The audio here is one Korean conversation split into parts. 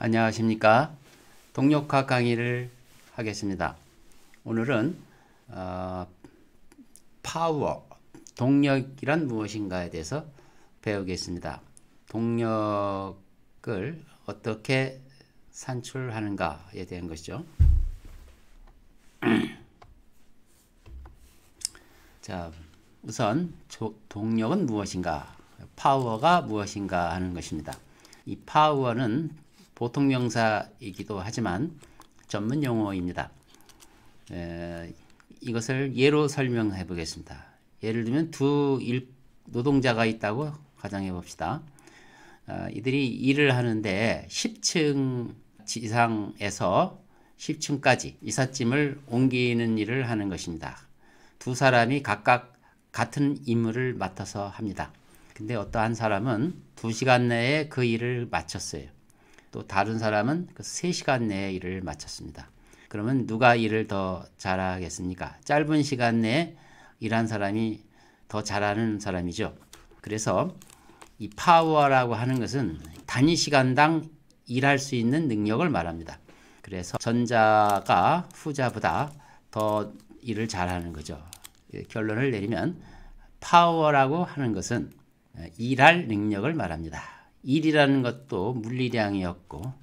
안녕하십니까. 동력학 강의를 하겠습니다. 오늘은 파워, 동력이란 무엇인가에 대해서 배우겠습니다. 동력을 어떻게 산출하는가에 대한 것이죠. 자, 우선 동력은 무엇인가, 파워가 무엇인가 하는 것입니다. 이 파워는 보통 명사이기도 하지만 전문 용어입니다. 이것을 예로 설명해 보겠습니다. 예를 들면 두 노동자가 있다고 가정해 봅시다. 이들이 일을 하는데 10층 지상에서 10층까지 이삿짐을 옮기는 일을 하는 것입니다. 두 사람이 각각 같은 임무를 맡아서 합니다. 근데 어떠한 사람은 2시간 내에 그 일을 마쳤어요. 또 다른 사람은 그 3시간 내에 일을 마쳤습니다. 그러면 누가 일을 더 잘하겠습니까? 짧은 시간 내에 일한 사람이 더 잘하는 사람이죠. 그래서 이 파워라고 하는 것은 단위 시간당 일할 수 있는 능력을 말합니다. 그래서 전자가 후자보다 더 일을 잘하는 거죠. 결론을 내리면 파워라고 하는 것은 일할 능력을 말합니다. 일이라는 것도 물리량이었고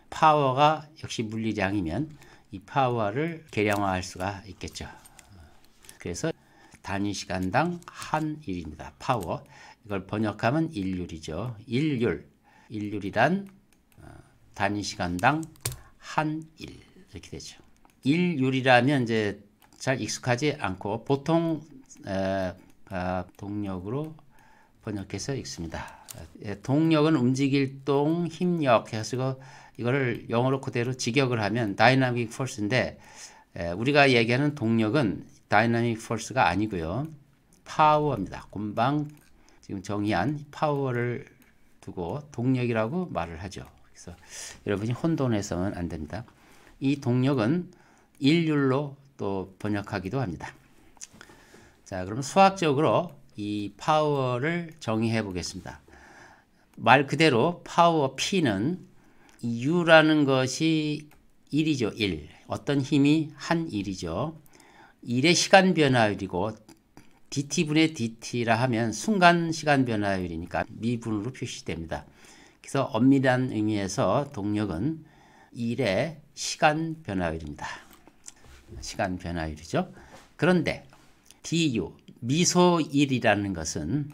파워가 역시 물리량이면 이 파워를 계량화할 수가 있겠죠. 그래서 단위 시간당 한 일입니다. 파워. 이걸 번역하면 일률이죠. 일률이란 단위 시간당 한 일 이렇게 되죠. 일률이라면 이제 잘 익숙하지 않고 보통 동력으로 번역해서 읽습니다. 동력은 움직일 동, 힘력 해서 이거를 영어로 그대로 직역을 하면 다이나믹 포스인데 우리가 얘기하는 동력은 다이나믹 포스가 아니고요. 파워입니다. 금방 지금 정의한 파워를 두고 동력이라고 말을 하죠. 그래서 여러분이 혼돈해서는 안 됩니다. 이 동력은 일률로 또 번역하기도 합니다. 자, 그럼 수학적으로 이 파워를 정의해 보겠습니다. 말 그대로 파워 P는 U라는 것이 1이죠. 1. 어떤 힘이 한 1이죠. 1의 시간 변화율이고 dt분의 dt라 하면 순간 시간 변화율이니까 미분으로 표시됩니다. 그래서 엄밀한 의미에서 동력은 1의 시간 변화율입니다. 시간 변화율이죠. 그런데 du, 미소 1이라는 것은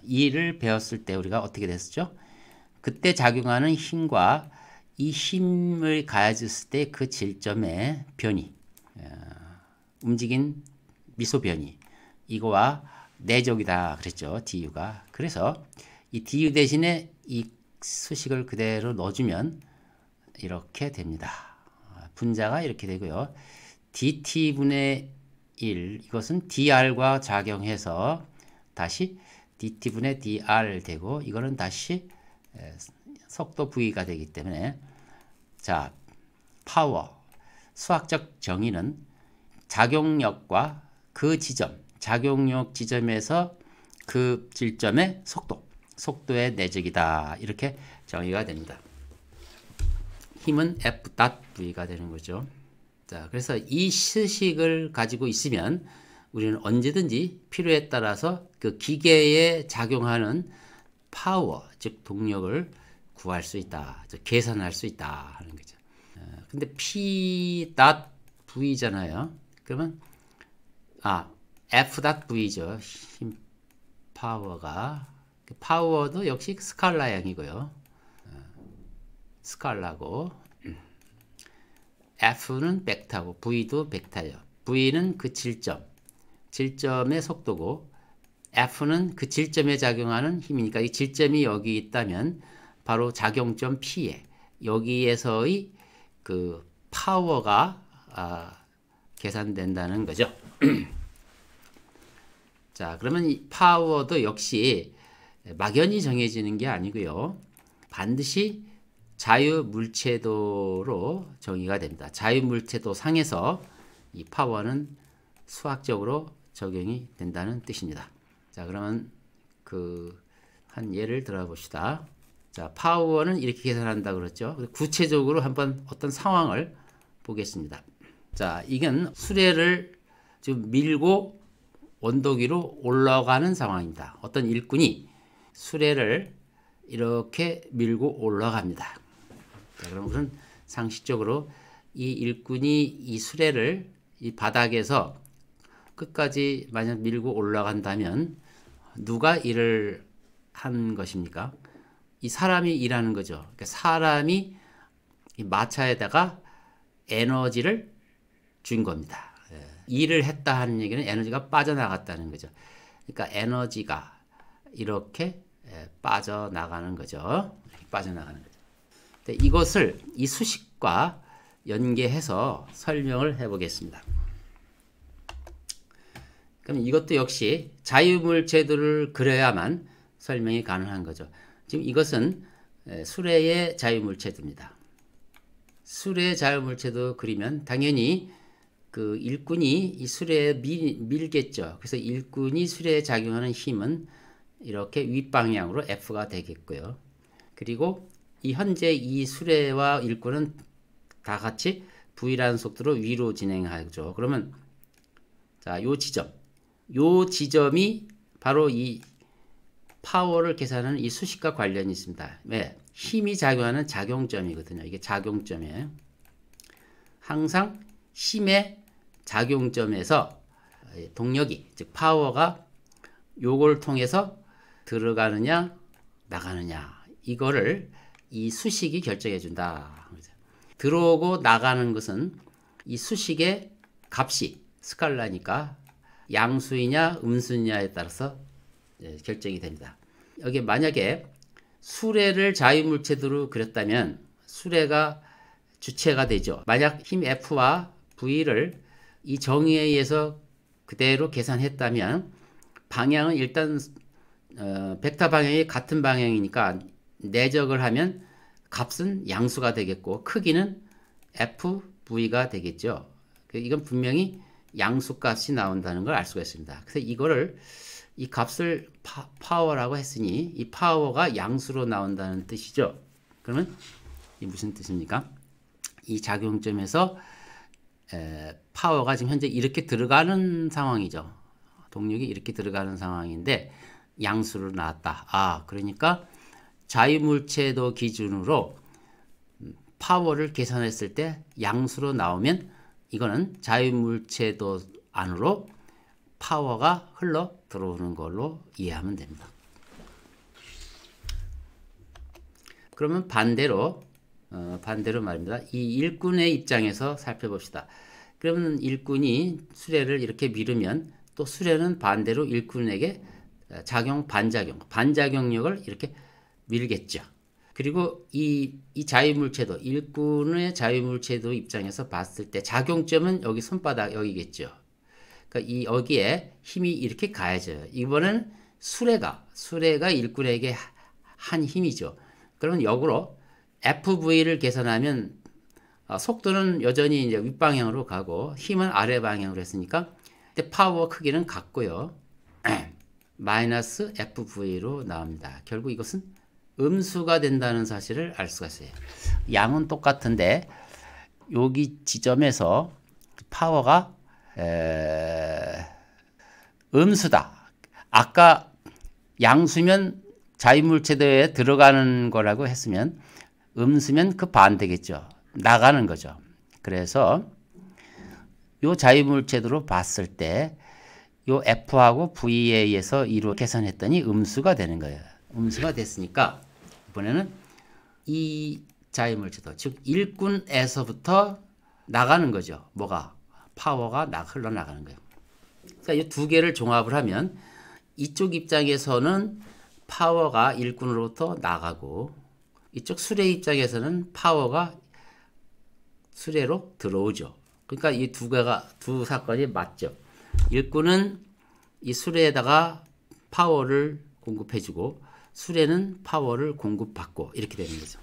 1을 배웠을 때 우리가 어떻게 됐었죠? 그때 작용하는 힘과 이 힘을 가해졌을 때 그 질점의 변이, 움직인 미소 변이, 이거와 내적이다 그랬죠. du가. 그래서 이 du 대신에 이 수식을 그대로 넣어주면 이렇게 됩니다. 분자가 이렇게 되고요. dt분의 1, 이것은 dr과 작용해서 다시 dt분의 dr 되고 이거는 다시 속도 v가 되기 때문에 자, 파워 수학적 정의는 작용력과 그 지점, 작용력 지점에서 그 질점의 속도의 내적이다. 이렇게 정의가 됩니다. 힘은 F.V가 되는 거죠. 자, 그래서 이 수식을 가지고 있으면 우리는 언제든지 필요에 따라서 그 기계에 작용하는 파워, 즉 동력을 구할 수 있다, 즉 계산할 수 있다 하는 거죠. 근데 P.V잖아요. 그러면 F.V죠. 힘 파워가. 파워도 역시 스칼라형이고요. 스칼라고. F는 벡터고 V도 벡터예요. V는 그 질점의 속도고 F는 그 질점에 작용하는 힘이니까 이 질점이 여기 있다면 바로 작용점 P에 여기에서의 그 파워가 계산된다는 거죠. 자, 그러면 이 파워도 역시 막연히 정해지는 게 아니고요. 반드시 자유물체도로 정의가 됩니다. 자유물체도 상에서 이 파워는 수학적으로 적용이 된다는 뜻입니다. 자, 그러면 한 예를 들어 봅시다. 자, 파워는 이렇게 계산한다 그랬죠. 구체적으로 한번 어떤 상황을 보겠습니다. 자, 이건 수레를 지금 밀고 언덕 위로 올라가는 상황입니다. 어떤 일꾼이 수레를 이렇게 밀고 올라갑니다. 자, 그럼 우선 상식적으로 이 일꾼이 이 수레를 이 바닥에서 끝까지 만약 밀고 올라간다면 누가 일을 한 것입니까? 이 사람이 일하는 거죠. 그러니까 사람이 이 마차에다가 에너지를 준 겁니다. 일을 했다 하는 얘기는 에너지가 빠져나갔다는 거죠. 그러니까 에너지가 이렇게 빠져나가는 거죠. 빠져나가는 거죠. 근데 이것을 이 수식과 연계해서 설명을 해보겠습니다. 그럼 이것도 역시 자유물체도를 그려야만 설명이 가능한 거죠. 지금 이것은 수레의 자유물체도입니다. 수레의 자유물체도 그리면 당연히 그 일꾼이 이 수레에 밀겠죠. 그래서 일꾼이 수레에 작용하는 힘은 이렇게 윗방향으로 F가 되겠고요. 그리고 이 현재 이 수레와 일꾼은 다 같이 V라는 속도로 위로 진행하죠. 그러면 자, 요 지점이 바로 이 파워를 계산하는 이 수식과 관련이 있습니다. 왜? 힘이 작용하는 작용점이거든요. 이게 작용점이에요. 항상 힘의 작용점에서 동력이, 즉 파워가 요걸 통해서 들어가느냐 나가느냐 이거를 이 수식이 결정해 준다. 들어오고 나가는 것은 이 수식의 값이 스칼라니까 양수이냐 음수냐에 따라서 결정이 됩니다. 여기 만약에 수레를 자유물체도로 그렸다면 수레가 주체가 되죠. 만약 힘 F와 V를 이 정의에 의해서 그대로 계산했다면 방향은 일단 벡터 방향이 같은 방향이니까 내적을 하면 값은 양수가 되겠고 크기는 FV가 되겠죠. 이건 분명히 양수값이 나온다는 걸 알 수가 있습니다. 그래서 이거를 이 값을 파워라고 했으니 이 파워가 양수로 나온다는 뜻이죠. 그러면 이 무슨 뜻입니까? 이 작용점에서 파워가 지금 현재 이렇게 들어가는 상황이죠. 동력이 이렇게 들어가는 상황인데 양수로 나왔다. 아, 그러니까 자유물체도 기준으로 파워를 계산했을 때 양수로 나오면 이거는 자유물체도 안으로 파워가 흘러 들어오는 걸로 이해하면 됩니다. 그러면 반대로 말입니다. 이 일꾼의 입장에서 살펴봅시다. 그러면 일꾼이 수레를 이렇게 밀으면 또 수레는 반대로 일꾼에게 반작용력을 이렇게 밀겠죠. 그리고 이 자유물체도, 일꾼의 자유물체도 입장에서 봤을 때 작용점은 여기 손바닥 여기겠죠. 그러니까 여기에 힘이 이렇게 가해져요. 이번엔 수레가 일꾼에게 한 힘이죠. 그러면 역으로 FV를 계산하면 속도는 여전히 이제 윗방향으로 가고 힘은 아래 방향으로 했으니까 근데 파워 크기는 같고요. 마이너스 FV로 나옵니다. 결국 이것은 음수가 된다는 사실을 알 수가 있어요. 양은 똑같은데 여기 지점에서 파워가 음수다. 아까 양수면 자유물체도에 들어가는 거라고 했으면 음수면 그 반대겠죠. 나가는 거죠. 그래서 요 자유물체도로 봤을 때 요 F하고 V에 의해서 이로 계산했더니 음수가 되는 거예요. 음수가 됐으니까 이번에는 이 자유물체도 즉 일꾼에서부터 나가는 거죠. 뭐가? 파워가 흘러나가는 거예요. 그러니까 이 두 개를 종합을 하면 이쪽 입장에서는 파워가 일꾼으로부터 나가고 이쪽 수레 입장에서는 파워가 수레로 들어오죠. 그러니까 이 두 사건이 맞죠. 일꾼은 이 수레에다가 파워를 공급해주고 수레는 파워를 공급받고 이렇게 되는 거죠.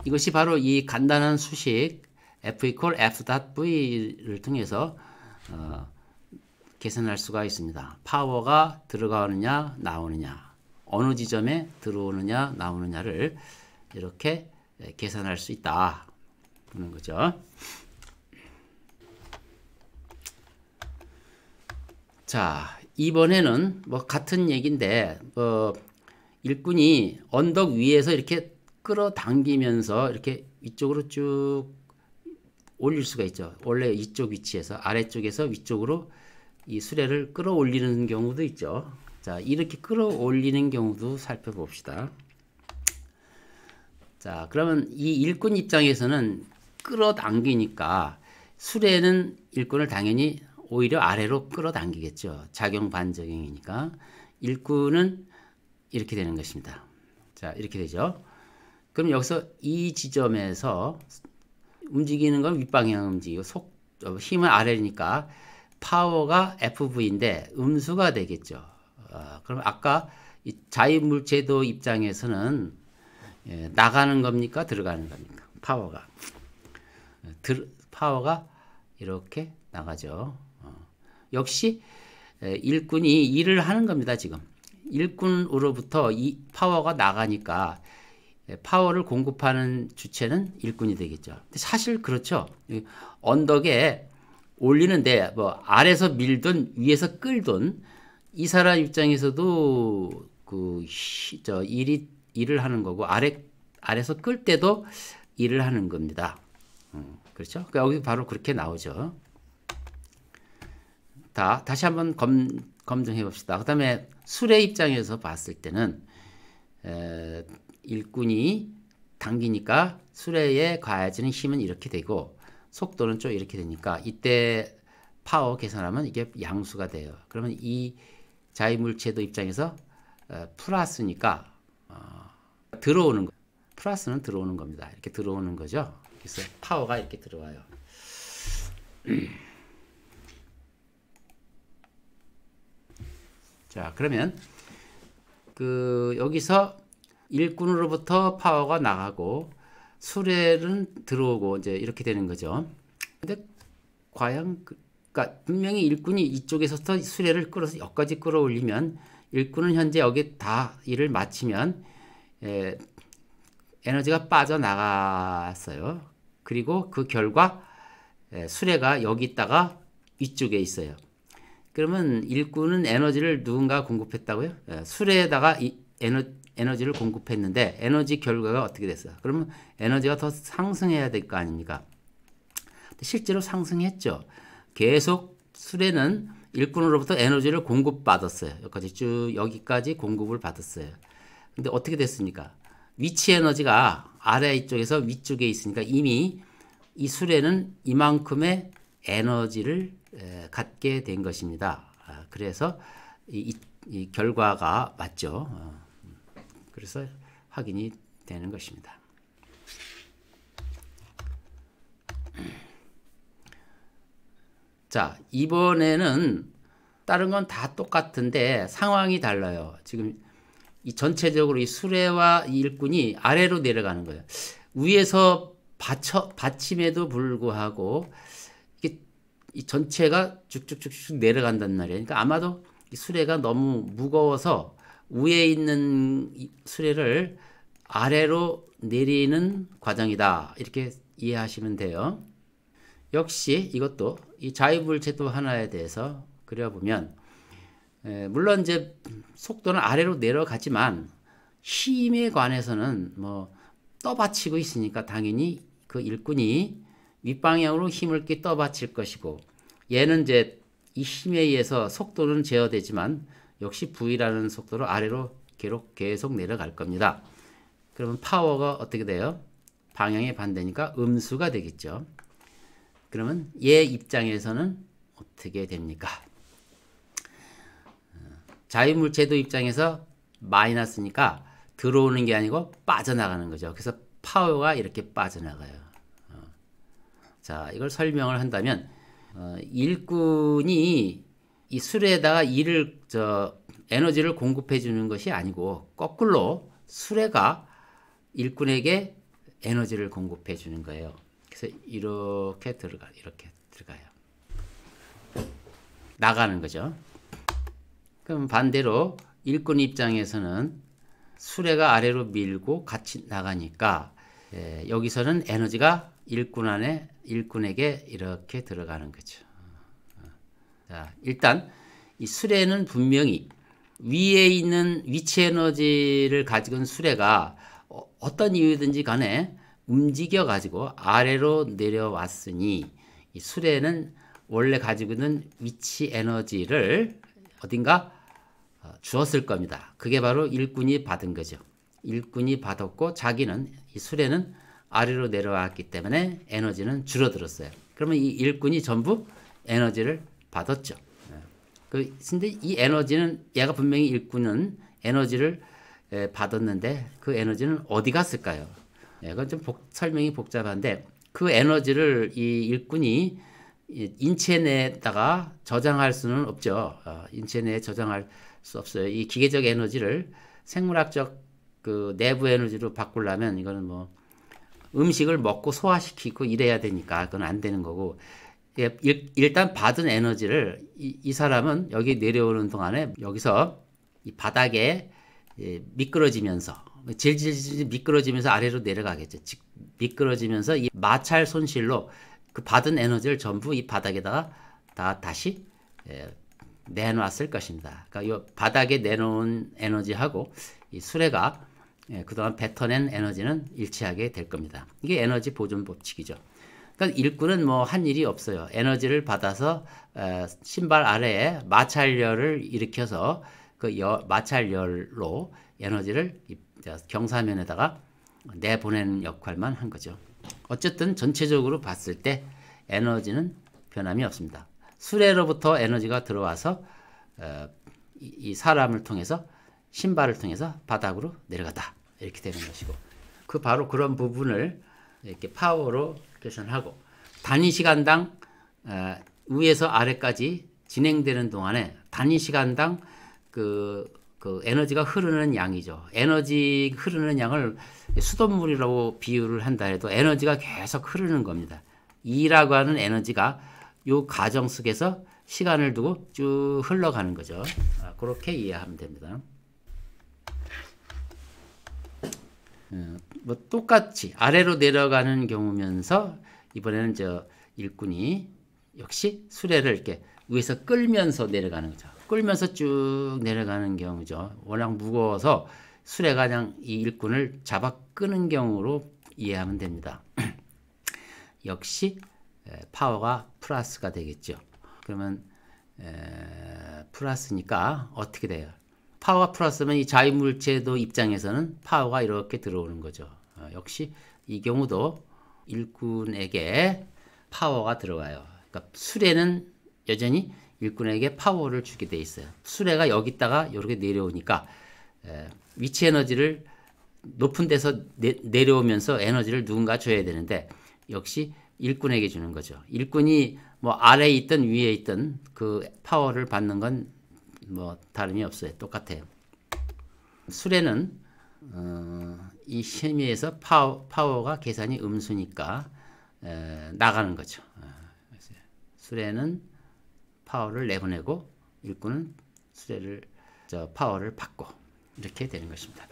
이것이 바로 이 간단한 수식 F equal F.V를 통해서 계산할 수가 있습니다. 파워가 들어가느냐 나오느냐 어느 지점에 들어오느냐 나오느냐를 이렇게 계산할 수 있다 보는 거죠. 자, 이번에는 뭐 같은 얘기인데 일꾼이 언덕 위에서 이렇게 끌어당기면서 이렇게 위쪽으로 쭉 올릴 수가 있죠. 원래 이쪽 위치에서 아래쪽에서 위쪽으로 이 수레를 끌어올리는 경우도 있죠. 자, 이렇게 끌어올리는 경우도 살펴봅시다. 자, 그러면 이 일꾼 입장에서는 끌어당기니까 수레는 일꾼을 당연히 오히려 아래로 끌어당기겠죠. 작용 반작용이니까. 일꾼은 이렇게 되는 것입니다. 자, 이렇게 되죠. 그럼 여기서 이 지점에서 움직이는 건 윗방향 움직이고 힘은 아래니까 파워가 FV인데 음수가 되겠죠. 그럼 아까 이 자유물체도 입장에서는 나가는 겁니까? 들어가는 겁니까? 파워가 이렇게 나가죠. 역시 일꾼이 일을 하는 겁니다. 지금 일꾼으로부터 이 파워가 나가니까 파워를 공급하는 주체는 일꾼이 되겠죠. 근데 사실 그렇죠. 언덕에 올리는데 뭐 아래서 밀든 위에서 끌든 이 사람 입장에서도 일을 하는 거고 아래서 끌 때도 일을 하는 겁니다. 그렇죠? 그러니까 여기 바로 그렇게 나오죠. 다시 한번 검증해 봅시다. 그 다음에 수레 입장에서 봤을 때는 일꾼이 당기니까 수레에 가해지는 힘은 이렇게 되고 속도는 좀 이렇게 되니까 이때 파워 계산하면 이게 양수가 돼요. 그러면 이 자유물체도 입장에서 플러스니까 들어오는 거. 플러스는 들어오는 겁니다. 이렇게 들어오는 거죠. 그래서 파워가 이렇게 들어와요. 자, 그러면 여기서 일꾼으로부터 파워가 나가고 수레는 들어오고 이제 이렇게 되는 거죠. 근데 과연 그러니까 분명히 일꾼이 이쪽에서부터 수레를 끌어서 여기까지 끌어올리면 일꾼은 현재 여기 다 일을 마치면 에너지가 빠져나갔어요. 그리고 그 결과 수레가 여기 있다가 위쪽에 있어요. 그러면 일꾼은 에너지를 누군가 공급했다고요? 수레에다가 에너지를 공급했는데 에너지 결과가 어떻게 됐어요? 그러면 에너지가 더 상승해야 될 거 아닙니까? 실제로 상승했죠. 계속 수레는 일꾼으로부터 에너지를 공급받았어요. 여기까지 공급을 받았어요. 근데 어떻게 됐습니까? 위치 에너지가 아래 이쪽에서 위쪽에 있으니까 이미 이 수레는 이만큼의 에너지를 갖게 된 것입니다. 그래서 이 결과가 맞죠. 그래서 확인이 되는 것입니다. 자, 이번에는 다른 건 다 똑같은데 상황이 달라요. 지금 이 전체적으로 이 수레와 이 일꾼이 아래로 내려가는 거예요. 위에서 받침에도 불구하고 이게 이 전체가 쭉쭉쭉쭉 내려간단 말이에요. 그러니까 아마도 이 수레가 너무 무거워서 위에 있는 이 수레를 아래로 내리는 과정이다. 이렇게 이해하시면 돼요. 역시 이것도 이 자유물체도 하나에 대해서 그려보면 물론 이제 속도는 아래로 내려가지만 힘에 관해서는 뭐 떠받치고 있으니까 당연히 그 일꾼이 윗방향으로 힘을 이렇게 떠받칠 것이고 얘는 이제 이 힘에 의해서 속도는 제어되지만 역시 V라는 속도로 아래로 계속 내려갈 겁니다. 그러면 파워가 어떻게 돼요? 방향의 반대니까 음수가 되겠죠. 그러면 얘 입장에서는 어떻게 됩니까? 자유물체도 입장에서 마이너스니까 들어오는 게 아니고 빠져나가는 거죠. 그래서 파워가 이렇게 빠져나가요. 자, 이걸 설명을 한다면 일꾼이 이 수레에다가 에너지를 공급해 주는 것이 아니고 거꾸로 수레가 일꾼에게 에너지를 공급해 주는 거예요. 그래서 이렇게 들어가요. 나가는 거죠. 그럼 반대로 일꾼 입장에서는 수레가 아래로 밀고 같이 나가니까 여기서는 에너지가 일꾼에게 이렇게 들어가는 거죠. 자, 일단 이 수레는 분명히 위에 있는 위치 에너지를 가지고 있는 수레가 어떤 이유든지 간에 움직여 가지고 아래로 내려왔으니 이 수레는 원래 가지고 있는 위치 에너지를 어딘가 주었을 겁니다. 그게 바로 일꾼이 받은 거죠. 일꾼이 받았고 자기는 이 수레는 아래로 내려왔기 때문에 에너지는 줄어들었어요. 그러면 이 일꾼이 전부 에너지를 받았죠. 근데 이 에너지는 얘가 분명히 일꾼은 에너지를 받았는데 그 에너지는 어디 갔을까요? 이건 좀 설명이 복잡한데 그 에너지를 이 일꾼이 인체 내에다가 저장할 수는 없죠. 인체 내에 저장할 수 없어요. 이 기계적 에너지를 생물학적 그 내부 에너지로 바꾸려면 이거는 뭐 음식을 먹고 소화시키고 이래야 되니까 그건 안 되는 거고 일단 받은 에너지를 이 사람은 여기 내려오는 동안에 여기서 이 바닥에 미끄러지면서 질질 미끄러지면서 아래로 내려가겠죠. 즉 미끄러지면서 이 마찰 손실로 그 받은 에너지를 전부 이 바닥에다가 다시 내놓았을 것입니다. 그러니까 이 바닥에 내놓은 에너지하고 이 수레가 그동안 뱉어낸 에너지는 일치하게 될 겁니다. 이게 에너지 보존 법칙이죠. 그러니까 일꾼은 뭐 한 일이 없어요. 에너지를 받아서 신발 아래에 마찰열을 일으켜서 그 마찰열로 에너지를 경사면에다가 내보내는 역할만 한 거죠. 어쨌든 전체적으로 봤을 때 에너지는 변함이 없습니다. 수레로부터 에너지가 들어와서 이 사람을 통해서 신발을 통해서 바닥으로 내려가다 이렇게 되는 것이고 바로 그런 부분을 이렇게 파워로 계산하고 단위 시간당 위에서 아래까지 진행되는 동안에 단위 시간당 그 에너지가 흐르는 양이죠. 에너지 흐르는 양을 수돗물이라고 비유를 한다 해도 에너지가 계속 흐르는 겁니다. E라고 하는 에너지가 이 과정 속에서 시간을 두고 쭉 흘러가는 거죠. 그렇게 이해하면 됩니다. 뭐 똑같이 아래로 내려가는 경우면서 이번에는 일꾼이 역시 수레를 이렇게 위에서 끌면서 내려가는 거죠. 끌면서 쭉 내려가는 경우죠. 워낙 무거워서 수레가 그냥 이 일꾼을 잡아 끄는 경우로 이해하면 됩니다. 역시 파워가 플러스가 되겠죠. 그러면 플러스니까 어떻게 돼요? 파워가 플러스면 이 자유물체도 입장에서는 파워가 이렇게 들어오는 거죠. 역시 이 경우도 일꾼에게 파워가 들어가요. 그러니까 수레는 여전히 일꾼에게 파워를 주게 돼 있어요. 수레가 여기다가 이렇게 내려오니까 위치 에너지를 높은 데서 내려오면서 에너지를 누군가 줘야 되는데 역시 일꾼에게 주는 거죠. 일꾼이 뭐 아래에 있든 위에 있든 그 파워를 받는 건 뭐 다름이 없어요. 똑같아요. 수레는 이 심의에서 파워가 계산이 음수니까 나가는 거죠. 수레는 파워를 내보내고 일꾼은 파워를 받고 이렇게 되는 것입니다.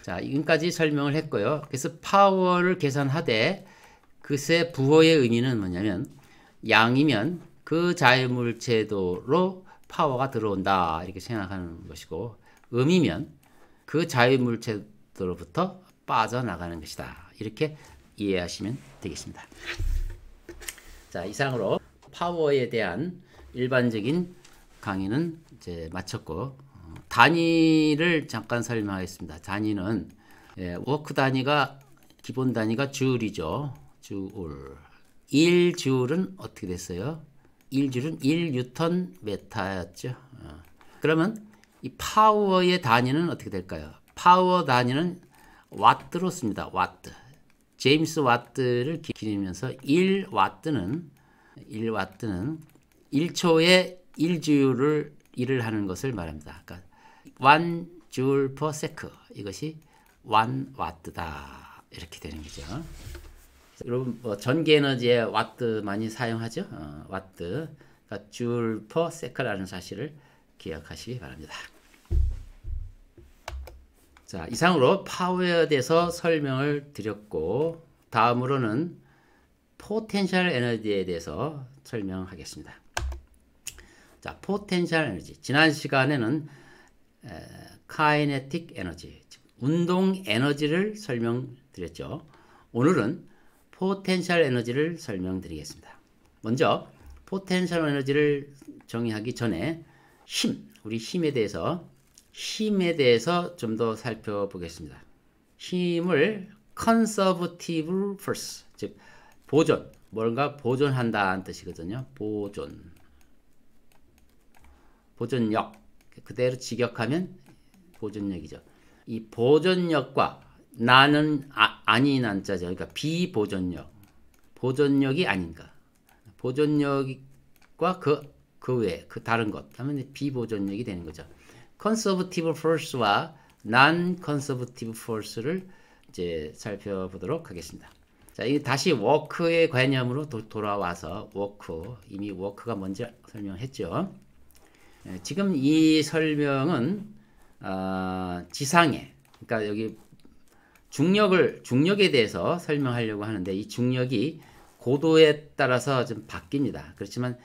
자, 지금까지 설명을 했고요. 그래서 파워를 계산하되 그새 부호의 의미는 뭐냐면 양이면 그 자유물체도로 파워가 들어온다 이렇게 생각하는 것이고 음이면 그 자유물체도로부터 빠져나가는 것이다 이렇게 이해하시면 되겠습니다. 자, 이상으로 파워에 대한 일반적인 강의는 이제 마쳤고 단위를 잠깐 설명하겠습니다. 단위는 워크 단위가 기본 단위가 줄이죠. 줄. 1줄은 어떻게 됐어요? 1줄은 1뉴턴 메타였죠. 그러면 이 파워의 단위는 어떻게 될까요? 파워 단위는 와트로 씁니다. 와트. 제임스 와트를 기리면서 1와트는 1초에 1주율을 일을 하는 것을 말합니다. 그러니까 1 joule per sec 이것이 1와트다 이렇게 되는 거죠. 여러분 뭐 전기 에너지에 와트 많이 사용하죠. 와트, 그러니까 joule per sec라는 사실을 기억하시기 바랍니다. 자, 이상으로 파워에 대해서 설명을 드렸고 다음으로는 포텐셜 에너지에 대해서 설명하겠습니다. 자, 포텐셜 에너지. 지난 시간에는 카이네틱 에너지, 운동 에너지를 설명드렸죠. 오늘은 포텐셜 에너지를 설명드리겠습니다. 먼저 포텐셜 에너지를 정의하기 전에 우리 힘에 대해서 좀 더 살펴보겠습니다. 힘을 conservative force, 즉 보존, 뭔가 보존한다는 뜻이거든요. 보존력, 그대로 직역하면 보존력이죠. 이 보존력과 나는 아니 난자죠. 그러니까 비보존력, 보존력이 아닌가. 보존력과 그 외, 그 다른 것 하면 비보존력이 되는 거죠. conservative force와 non-conservative force를 이제 살펴보도록 하겠습니다. 자, 이 다시 워크의 개념으로 돌아와서 이미 워크가 뭔지 설명했죠. 지금 이 설명은 지상에, 그러니까 여기 중력에 대해서 설명하려고 하는데 이 중력이 고도에 따라서 좀 바뀝니다. 그렇지만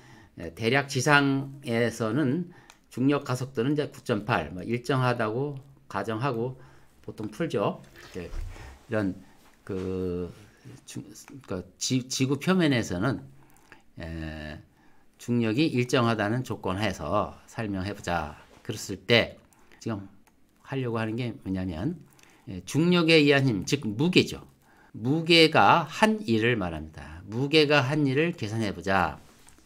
대략 지상에서는 중력 가속도는 이제 9.8, 뭐 일정하다고 가정하고 보통 풀죠. 이런 지구 표면에서는 중력이 일정하다는 조건하에서 설명해보자. 그랬을 때 지금 하려고 하는 게 뭐냐면 중력에 의한 힘, 즉 무게죠. 무게가 한 일을 말합니다. 무게가 한 일을 계산해보자.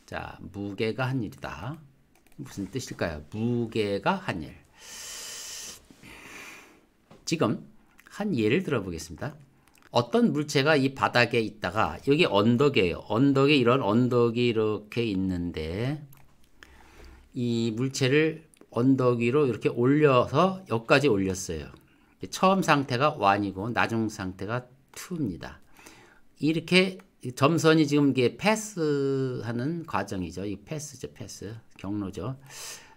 자, 무게가 한 일이다. 무슨 뜻일까요? 무게가 한 일. 지금 한 예를 들어보겠습니다. 어떤 물체가 이 바닥에 있다가 여기 언덕이에요. 언덕에 이런 언덕이 이렇게 있는데 이 물체를 언덕 위로 이렇게 올려서 여기까지 올렸어요. 처음 상태가 1이고 나중 상태가 2입니다. 이렇게 점선이 지금 이게 패스하는 과정이죠. 이 패스죠, 패스. 경로죠.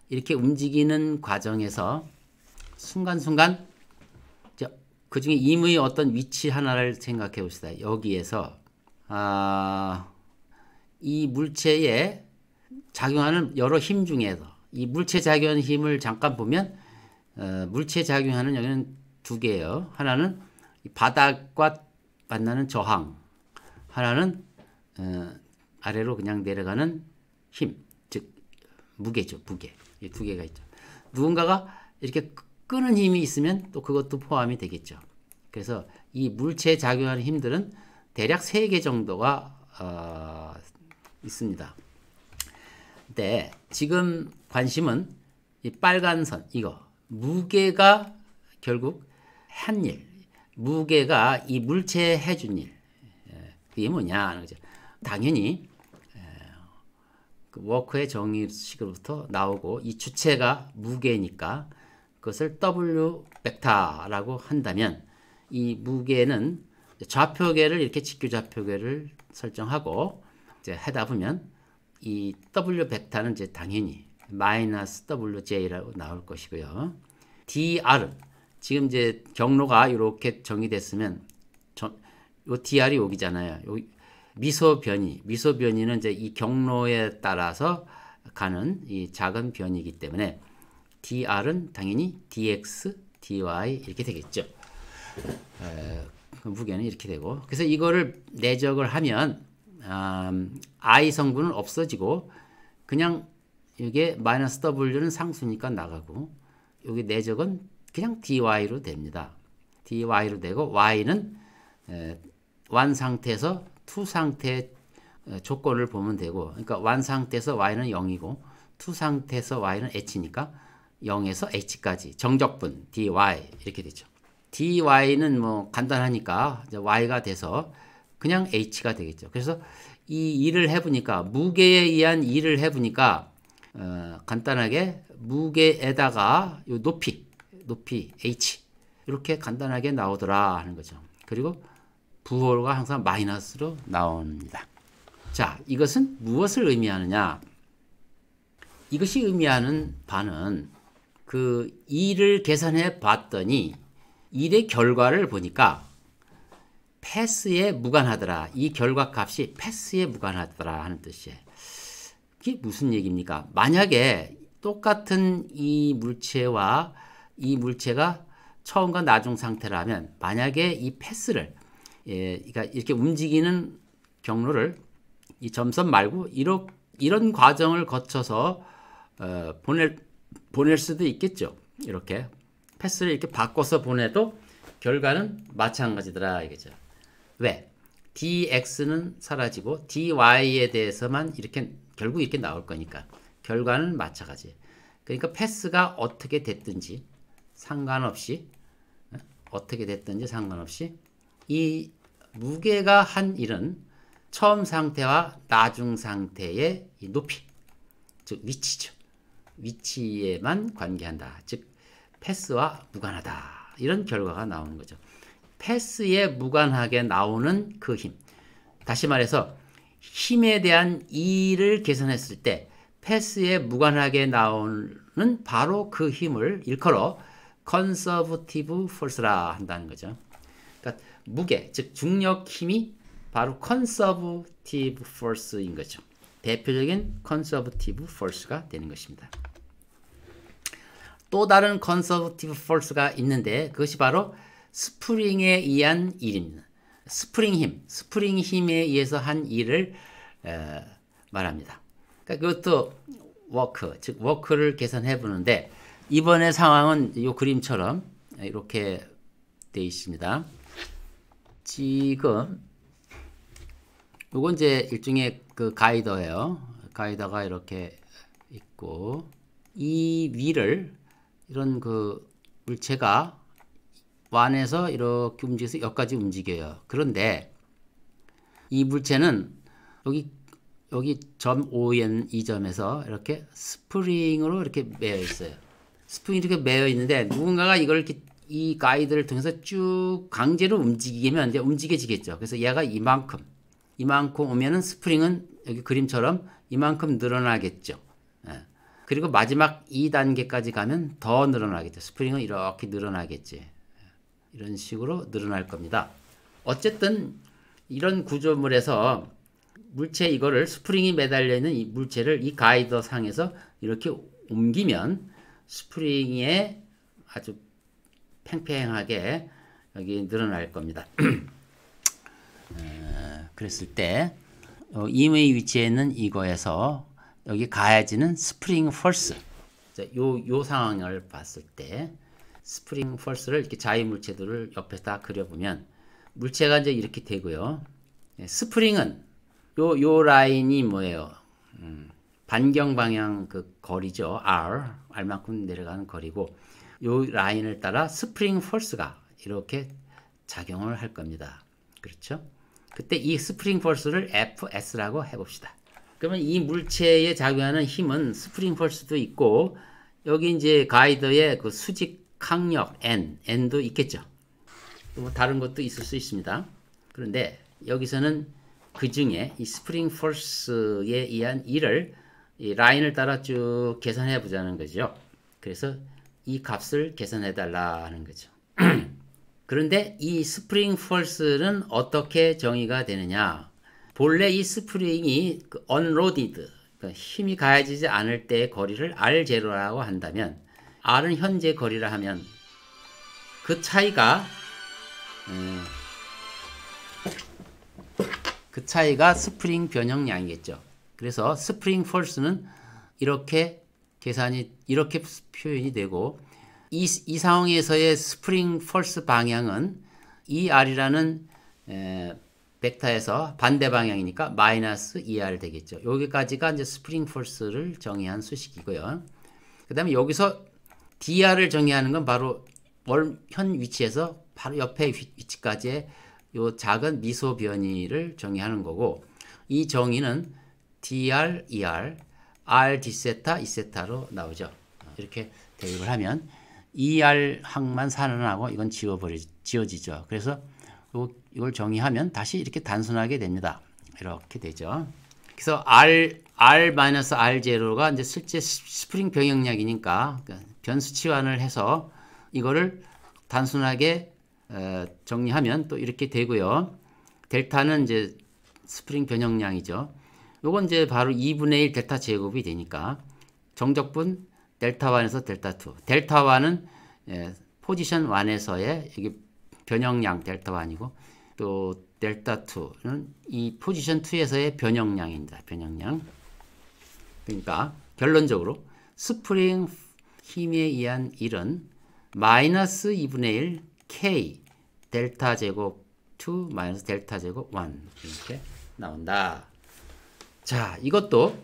이렇게 움직이는 과정에서 순간순간 그 중에 임의 어떤 위치 하나를 생각해 봅시다. 여기에서 이 물체에 작용하는 여러 힘 중에서 이 물체 작용하는 힘을 잠깐 보면 물체 작용하는 여기는 두 개예요. 하나는 바닥과 만나는 저항, 하나는 아래로 그냥 내려가는 힘, 즉 무게죠. 무게. 이 두 개가 있죠. 누군가가 이렇게 끄는 힘이 있으면 또 그것도 포함이 되겠죠. 그래서 이 물체에 작용하는 힘들은 대략 3개 정도가 있습니다. 근데 지금 관심은 이 빨간 선, 이거 무게가 결국 한 일, 무게가 이 물체에 해준 일, 그게 뭐냐? 당연히 그 워크의 정의식으로부터 나오고 이 주체가 무게니까 그것을 W 벡터라고 한다면 이 무게는 좌표계를 이렇게 직교 좌표계를 설정하고 이제 하다 보면 이 W 벡터는 이제 당연히 마이너스 WJ라고 나올 것이고요. DR 지금 이제 경로가 이렇게 정의됐으면 요 DR이 여기잖아요. 미소 변이는 이제 이 경로에 따라서 가는 이 작은 변이기 때문에 DR은 당연히 DX, DY 이렇게 되겠죠. 무게는 이렇게 되고 그래서 이거를 내적을 하면 I 성분은 없어지고 그냥 이게 마이너스 W는 상수니까 나가고 여기 내적은 그냥 DY로 됩니다. DY로 되고 Y는 1 상태에서 2 상태의 조건을 보면 되고 그러니까 1 상태에서 Y는 0이고 2 상태에서 Y는 H니까 0에서 H까지 정적분 dy 이렇게 되죠. dy는 뭐 간단하니까 이제 y가 돼서 그냥 h가 되겠죠. 그래서 이 일을 해보니까 무게에 의한 일을 해보니까 간단하게 무게에다가 요 높이 h 이렇게 간단하게 나오더라 하는 거죠. 그리고 부호가 항상 마이너스로 나옵니다. 자, 이것은 무엇을 의미하느냐? 이것이 의미하는 바는 그 일을 계산해 봤더니 일의 결과를 보니까 패스에 무관하더라. 이 결과 값이 패스에 무관하더라 하는 뜻이에요. 이게 무슨 얘기입니까? 만약에 똑같은 이 물체와 이 물체가 처음과 나중 상태라면 만약에 이 패스를 그러니까 이렇게 움직이는 경로를 이 점선 말고 이런 과정을 거쳐서 보낼 수도 있겠죠. 이렇게 패스를 이렇게 바꿔서 보내도 결과는 마찬가지더라 이거죠. 왜? dx는 사라지고 dy에 대해서만 이렇게 결국 이렇게 나올 거니까 결과는 마찬가지. 그러니까 패스가 어떻게 됐든지 상관없이 이 무게가 한 일은 처음 상태와 나중 상태의 이 높이, 즉 위치죠. 위치에만 관계한다. 즉 패스와 무관하다. 이런 결과가 나오는 거죠. 패스에 무관하게 나오는 그 힘. 다시 말해서 힘에 대한 E를 계산했을 때 패스에 무관하게 나오는 바로 그 힘을 일컬어 conservative force라 한다는 거죠. 그러니까 무게, 즉 중력 힘이 바로 conservative force인 거죠. 대표적인 conservative force가 되는 것입니다. 또 다른 conservative force가 있는데 그것이 바로 스프링에 의한 일입니다. 스프링 힘에 의해서 한 일을 말합니다. 그러니까 그것도 워크, 즉 워크를 계산해 보는데 이번의 상황은 이 그림처럼 이렇게 되어 있습니다. 지금 이건 이제 일종의 그 가이더예요. 가이더가 이렇게 있고 이 위를 이런 그 물체가 완에서 이렇게 움직여서 여기까지 움직여요. 그런데 이 물체는 여기 점 ON 이 점에서 이렇게 스프링으로 이렇게 매여 있어요. 스프링이 이렇게 매여 있는데 누군가가 이걸 이렇게 이 가이드를 통해서 쭉 강제로 움직이면 이제 움직여지겠죠. 그래서 얘가 이만큼 오면은 스프링은 여기 그림처럼 이만큼 늘어나겠죠. 그리고 마지막 2단계까지 가면 더 늘어나겠죠. 스프링은 이렇게 늘어나겠지. 이런 식으로 늘어날 겁니다. 어쨌든 이런 구조물에서 물체 이거를 스프링이 매달려 있는 이 물체를 이 가이더 상에서 이렇게 옮기면 스프링에 아주 팽팽하게 여기 늘어날 겁니다. 그랬을 때 임의 위치에 있는 이거에서 여기 가해지는 스프링 펄스 요 상황을 봤을 때 스프링 펄스를 이렇게 자유물체들을 옆에 다 그려보면 물체가 이제 이렇게 되고요. 스프링은 요 라인이 뭐예요? 반경 방향 그 거리죠. R만큼 내려가는 거리고 요 라인을 따라 스프링 펄스가 이렇게 작용을 할 겁니다. 그렇죠? 그때 이 스프링 펄스를 FS라고 해봅시다. 그러면 이 물체에 작용하는 힘은 스프링 펄스도 있고 여기 이제 가이더의 그 수직 항력 N도 있겠죠. 또 다른 것도 있을 수 있습니다. 그런데 여기서는 그 중에 이 스프링 펄스에 의한 일을 이 라인을 따라 쭉 계산해 보자는 거죠. 그래서 이 값을 계산해 달라 하는 거죠. 그런데 이 스프링 펄스는 어떻게 정의가 되느냐? 본래 이 스프링이 unloaded, 힘이 가해지지 않을 때의 거리를 R0라고 한다면 R은 현재 거리라 하면 그 스프링 변형량이겠죠. 그래서 스프링 펄스는 이렇게 이렇게 표현이 되고 이 상황에서의 스프링 펄스 방향은 ER이라는 벡터에서 반대 방향이니까 마이너스 ER 되겠죠. 여기까지가 이제 스프링 펄스를 정의한 수식이고요. 그 다음에 여기서 DR을 정의하는 건 바로 현 위치에서 바로 옆에 위치까지의 요 작은 미소 변이를 정의하는 거고 이 정의는 DR, ER, R D세타, E세타로 나오죠. 이렇게 대입을 하면 ER 항만 산언하고 이건 지워지죠. 그래서 이걸 정의하면 다시 이렇게 단순하게 됩니다. 이렇게 되죠. 그래서 R-R0가 이제 실제 스프링 병역량이니까 변수 치환을 해서 이거를 단순하게 정리하면 또 이렇게 되고요. 델타는 이제 스프링 변형량이죠. 요건 이제 바로 2분의 1 델타 제곱이 되니까 정적분 델타 1에서 델타 2. 델타 1은 포지션 1에서의 여기 변형량 델타 1이고 또 델타 2는 이 포지션 2에서의 변형량입니다. 변형량. 그러니까 결론적으로 스프링 힘에 의한 1은 마이너스 2분의 1 K 델타 제곱 2 마이너스 델타 제곱 1 이렇게 나온다. 자, 이것도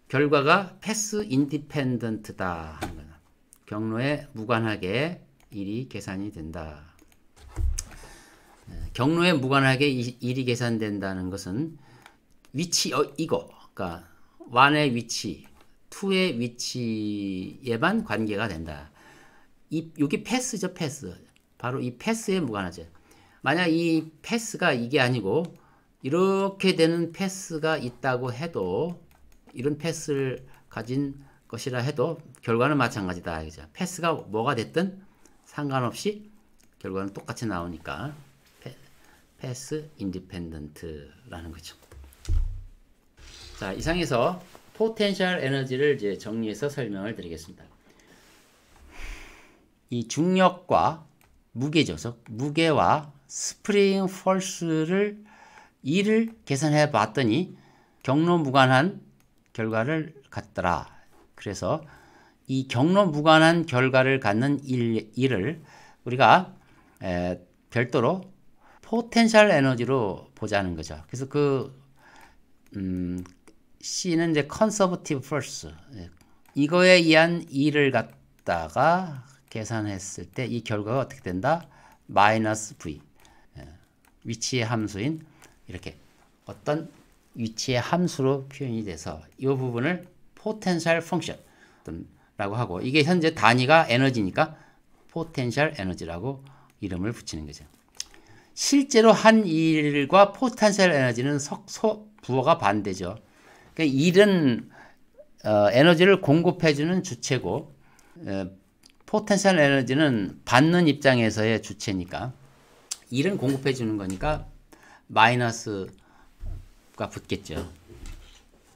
결과가 패스 인디펜던트다 하는 거다. 경로에 무관하게 일이 계산이 된다. 경로에 무관하게 일이 계산된다는 것은 위치 이거 그러니까 1의 위치, 2의 위치에만 관계가 된다. 여기 패스죠, 패스. 바로 이 패스에 무관하죠. 만약 이 패스가 이게 아니고 이렇게 되는 패스가 있다고 해도 이런 패스를 가진 것이라 해도 결과는 마찬가지다. 그죠? 패스가 뭐가 됐든 상관없이 결과는 똑같이 나오니까 패스 인디펜던트라는 거죠. 자, 이상에서 포텐셜 에너지를 이제 정리해서 설명을 드리겠습니다. 이 중력과 무게죠. 무게와 스프링 폴스를 이를 계산해 봤더니 경로 무관한 결과를 갖더라. 그래서 이 경로 무관한 결과를 갖는 일을 우리가 별도로 포텐셜 에너지로 보자는 거죠. 그래서 C는 이제 컨서버티브 포스. 이거에 의한 일을 갖다가 계산했을 때 이 결과가 어떻게 된다? 마이너스 V. 위치의 함수인 이렇게 어떤 위치의 함수로 표현이 돼서 이 부분을 포텐셜 펑션라고 하고 이게 현재 단위가 에너지니까 포텐셜 에너지라고 이름을 붙이는 거죠. 실제로 한 일과 포텐셜 에너지는 부호가 반대죠. 그러니까 일은 에너지를 공급해주는 주체고 포텐셜 에너지는 받는 입장에서의 주체니까 일은 공급해주는 거니까 마이너스가 붙겠죠.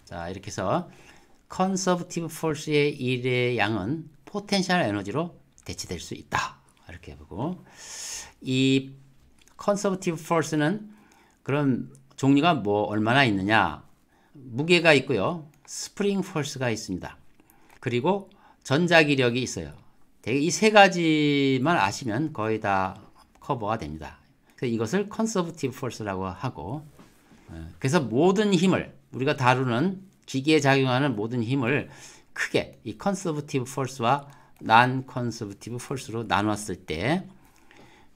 자, 이렇게 해서 컨서버티브 폴스의 일의 양은 포텐셜 에너지로 대체될 수 있다. 이렇게 보고 이 컨서버티브 폴스는 그럼 종류가 뭐 얼마나 있느냐? 무게가 있고요. 스프링 폴스가 있습니다. 그리고 전자기력이 있어요. 이 세 가지만 아시면 거의 다 커버가 됩니다. 그래서 이것을 컨서버티브 폴스라고 하고 그래서 모든 힘을 우리가 다루는 기기에 작용하는 모든 힘을 크게 이 컨서버티브 폴스와 난 컨서버티브 폴스로 나눴을 때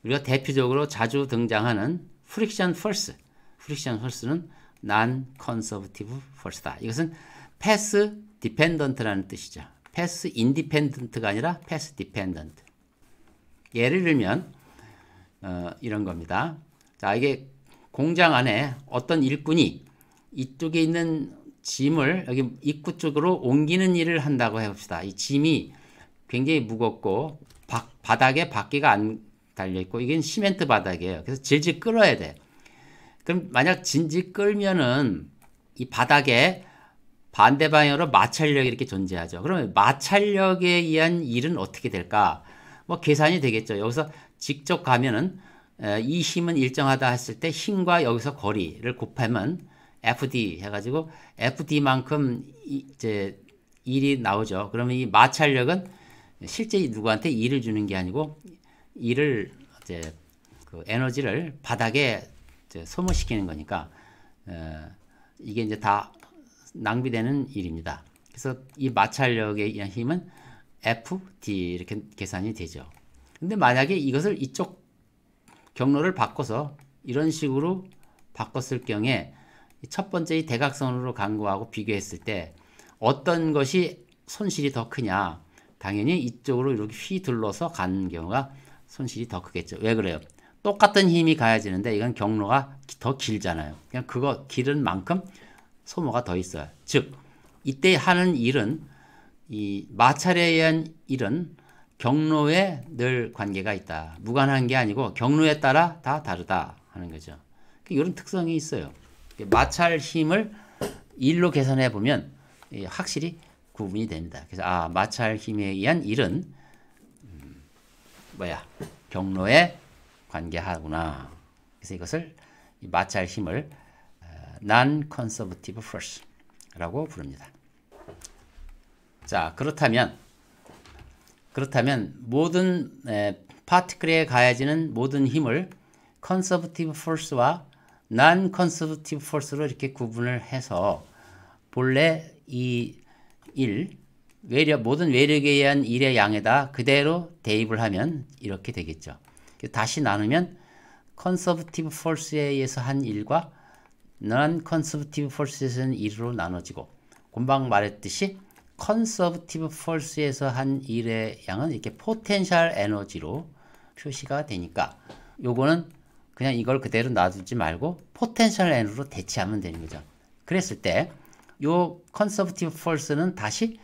우리가 대표적으로 자주 등장하는 프릭션 폴스, 프릭션 폴스는 난 컨서버티브 폴스다. 이것은 패스 디펜던트라는 뜻이죠. 패스 인디펜던트가 아니라 패스 디펜던트. 예를 들면 이런 겁니다. 자, 이게 공장 안에 어떤 일꾼이 이쪽에 있는 짐을 여기 입구 쪽으로 옮기는 일을 한다고 해봅시다. 이 짐이 굉장히 무겁고 바닥에 바퀴가 안 달려있고 이게 시멘트 바닥이에요. 그래서 질질 끌어야 돼. 그럼 만약 질질 끌면은 이 바닥에 반대 방향으로 마찰력이 이렇게 존재하죠. 그러면 마찰력에 의한 일은 어떻게 될까? 뭐 계산이 되겠죠. 여기서 직접 가면은 이 힘은 일정하다 했을 때 힘과 여기서 거리를 곱하면 FD 해가지고 FD만큼 이제 일이 나오죠. 그러면 이 마찰력은 실제 누구한테 일을 주는 게 아니고 일을 이제 그 에너지를 바닥에 이제 소모시키는 거니까 이게 이제 다 낭비되는 일입니다. 그래서 이 마찰력에 의한 힘은 FD 이렇게 계산이 되죠. 근데 만약에 이것을 이쪽 경로를 바꿔서 이런 식으로 바꿨을 경우에 첫 번째 이 대각선으로 간 거하고 비교했을 때 어떤 것이 손실이 더 크냐? 당연히 이쪽으로 이렇게 휘둘러서 간 경우가 손실이 더 크겠죠. 왜 그래요? 똑같은 힘이 가해지는데 이건 경로가 더 길잖아요. 그냥 그거 길은 만큼 소모가 더 있어요. 즉 이때 하는 일은 이 마찰에 의한 일은 경로에 늘 관계가 있다. 무관한 게 아니고 경로에 따라 다 다르다 하는 거죠. 이런 특성이 있어요. 마찰 힘을 일로 계산해 보면 확실히 구분이 됩니다. 그래서 마찰 힘에 의한 일은 경로에 관계하구나. 그래서 이것을 마찰 힘을 non-conservative force라고 부릅니다. 자, 그렇다면 모든 파티클에 가해지는 모든 힘을 conservative force와 non-conservative force로 이렇게 구분을 해서 본래 이 모든 외력에 의한 일의 양에다 그대로 대입을 하면 이렇게 되겠죠. 다시 나누면 conservative force에 의해서 한 일과 non-conservative force에서 한 일로 나눠지고, 금방 말했듯이 conservative force에서 한 일의 양은 이렇게 potential energy로 표시가 되니까 요거는 그냥 이걸 그대로 놔두지 말고 potential energy로 대체하면 되는 거죠. 그랬을 때 요 conservative force는 다시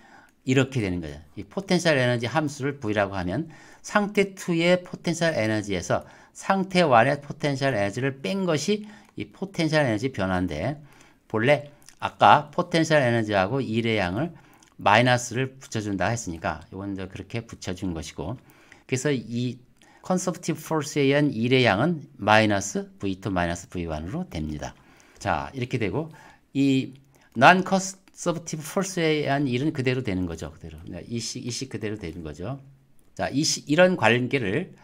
이렇게 되는 거죠. 이 potential energy 함수를 V라고 하면 상태 2의 potential energy에서 상태 1의 potential energy를 뺀 것이 이 potential energy 변화인데, 본래 아까 potential energy하고 일의 양을 마이너스를 붙여준다 했으니까 이건 이제 그렇게 붙여준 것이고, 그래서 이 conservative force에 의한 일의 양은 마이너스 V2 마이너스 V1으로 됩니다. 자, 이렇게 되고 이 non-conservative force에 의한 일은 그대로 되는 거죠. 그대로. 이식 그대로 되는 거죠. 자, 이런 관계를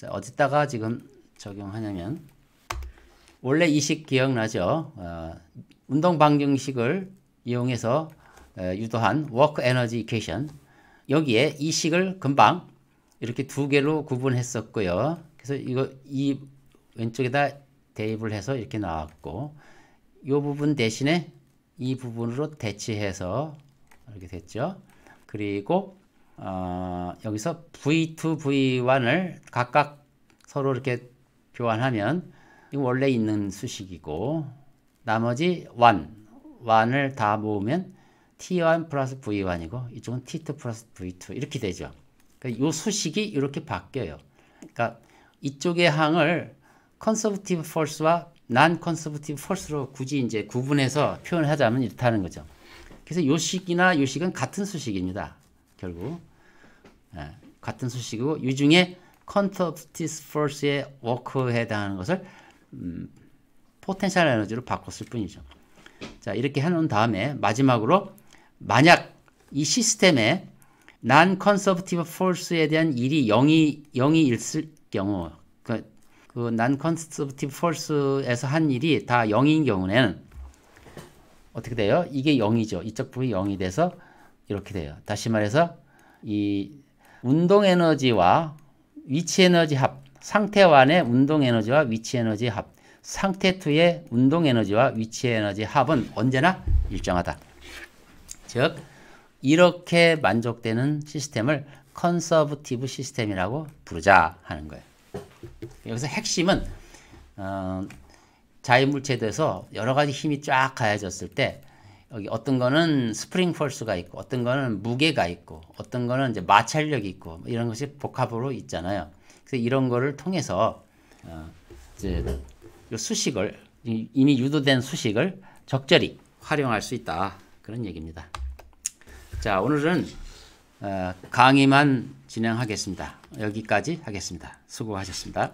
어디다가 지금 적용하냐면, 원래 이식 기억나죠? 운동 방정식을 이용해서 유도한 work energy equation, 여기에 이식을 금방 이렇게 두 개로 구분했었고요. 그래서 이 왼쪽에다 대입을 해서 이렇게 나왔고, 이 부분 대신에 이 부분으로 대치해서 이렇게 됐죠. 그리고 여기서 V2, V1을 각각 서로 이렇게 교환하면 이거 원래 있는 수식이고, 나머지 1을 다 모으면 T1 플러스 V1이고 이쪽은 T2 플러스 V2 이렇게 되죠. 그러니까 이 수식이 이렇게 바뀌어요. 그러니까 이쪽의 항을 conservative force와 non-conservative force로 굳이 이제 구분해서 표현하자면 이렇다는 거죠. 그래서 요 식이나 요 식은 같은 수식입니다. 결국 같은 수식이고, 이 중에 conservative force의 work에 해당하는 것을 potential energy로 바꿨을 뿐이죠. 자, 이렇게 해놓은 다음에 마지막으로 만약 이 시스템에 non-conservative force에 대한 일이 0이 있을 경우, 그 non-conservative force에서 한 일이 다 0인 경우에는 어떻게 돼요? 이게 0이죠. 이쪽 부분이 0이 돼서 이렇게 돼요. 다시 말해서 이 운동 에너지와 위치 에너지 합, 상태 1의 운동 에너지와 위치 에너지 합, 상태 2의 운동 에너지와 위치 에너지 합은 언제나 일정하다. 즉 이렇게 만족되는 시스템을 컨서버티브 시스템이라고 부르자 하는 거예요. 여기서 핵심은 자유물체도에서 여러 가지 힘이 쫙 가해졌을 때, 여기 어떤 거는 스프링 폴스가 있고, 어떤 거는 무게가 있고, 어떤 거는 이제 마찰력이 있고, 이런 것이 복합으로 있잖아요. 그래서 이런 거를 통해서 이제 이 수식을, 이미 유도된 수식을 적절히 활용할 수 있다, 그런 얘기입니다. 자, 오늘은 강의만 진행하겠습니다. 여기까지 하겠습니다. 수고하셨습니다.